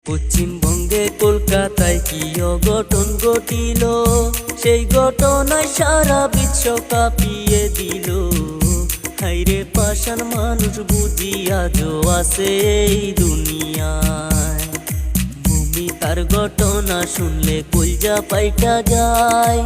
পশ্চিমবঙ্গে কলকাতায় কি অঘটন ঘটিল, সেই ঘটনায় সারা বিশ্ব কাঁপিয়ে দিল। হাইরে পাষাণ মানুষ বুঝি আজও আছে এই দুনিয়ায়। ভূমিকার ঘটনা শুনলে কলজা পাইটা যায়।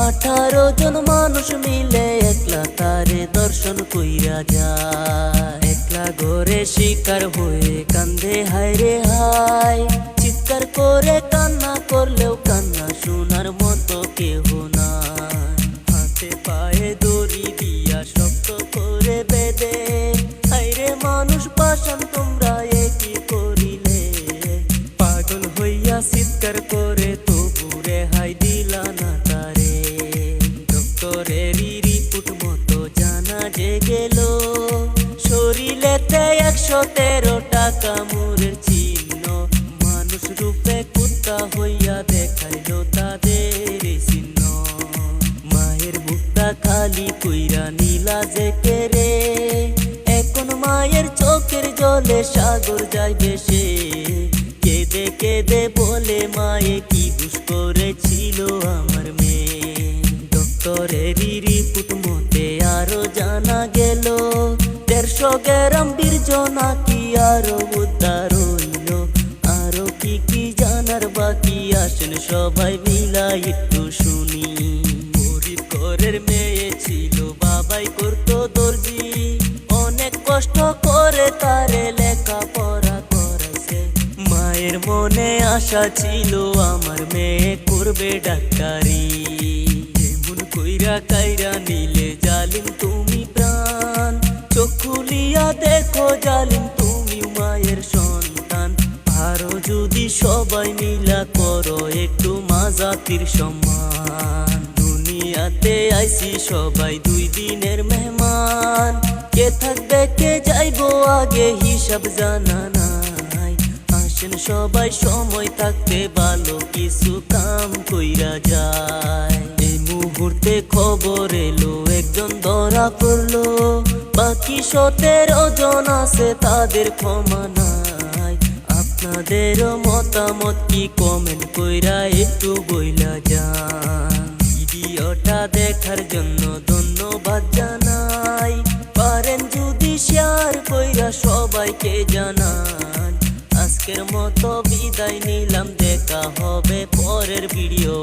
18 জন মানুষ মিলে একলা তারে দর্শন কইরা যায়। একলা ঘরে শিকার হয়ে কান্দে হায়রে হায়। চিৎকার করে কান্না করলেও কান্না শোনার মতো কেহ নাই। হাতে পায়ে দড়ি দিয়া শক্ত করে বেঁধে, হায়রে মানুষ পাষাণ তোমরা কি করিলে। পাগল হইয়া চিৎকার করে তবু রেহাই দিলা না তারে। ডক্টরেরই রিপোর্ট মতো জানা যে গেল, শরীরেতে 113 টাকা মুরের চিহ্ন। মানুষ রূপে কুত্তা হইয়া দেখাইল তাদের চিহ্ন। মায়ের বুকটা খালি কইরা নীলা যে কেরে, এখন মায়ের চোখের জলে সাগর যাইবে সে। কেঁদে কেঁদে বলে মায়ে কি দুষ করেছিল আমার মেয়ে। ডক্টরেরই রিপোর্ট মতে আরো জানা গেল, 150 গ্রাম বীর্য নাকি আরো উদ্ধার হইল। আরো কি কি জানার বাকি, আসেন সবাই মিলা একটু শুনি। গরিব ঘরের মেয়ে ছিল, বাবাই করতো দর্জি। অনেক কষ্ট করে তারে লেখাপড়া করাইছে। মায়ের মনে আশা ছিল আমার মেয়ে করবে ডাক্তারি। যেমন কইরা কাইরা নিলে জালিম তুমি প্রাণ। চোখ খুলিয়া দেখো জালিম তুমি মায়ের সন্তান। আরো যদি সবাই মিলা করো একটু মা জাতির সম্মান। দুনিয়াতে আইছি সবাই 2 দিনের মেহমান। কে থাকবে কে যাইবো আগে হিসাব জানা নাই। আসেন সবাই সময় থাকতে ভালো কিছু কাম কইরা যায়। এই মুহূর্তে খবর এলো একজন ধরা পড়লো, বাকি 17 জন আছে তাদের ক্ষমা নাই। আপনাদের মতামত কি কমেন্ট কইরা একটু বইলা যান। ভিডিওটা দেখার জন্য ধন্যবাদ জানাই। পারেন যদি শেয়ার কইরা সবাইকে জানান। আজকের মতো বিদায় নিলাম, দেখা হবে পরের ভিডিও।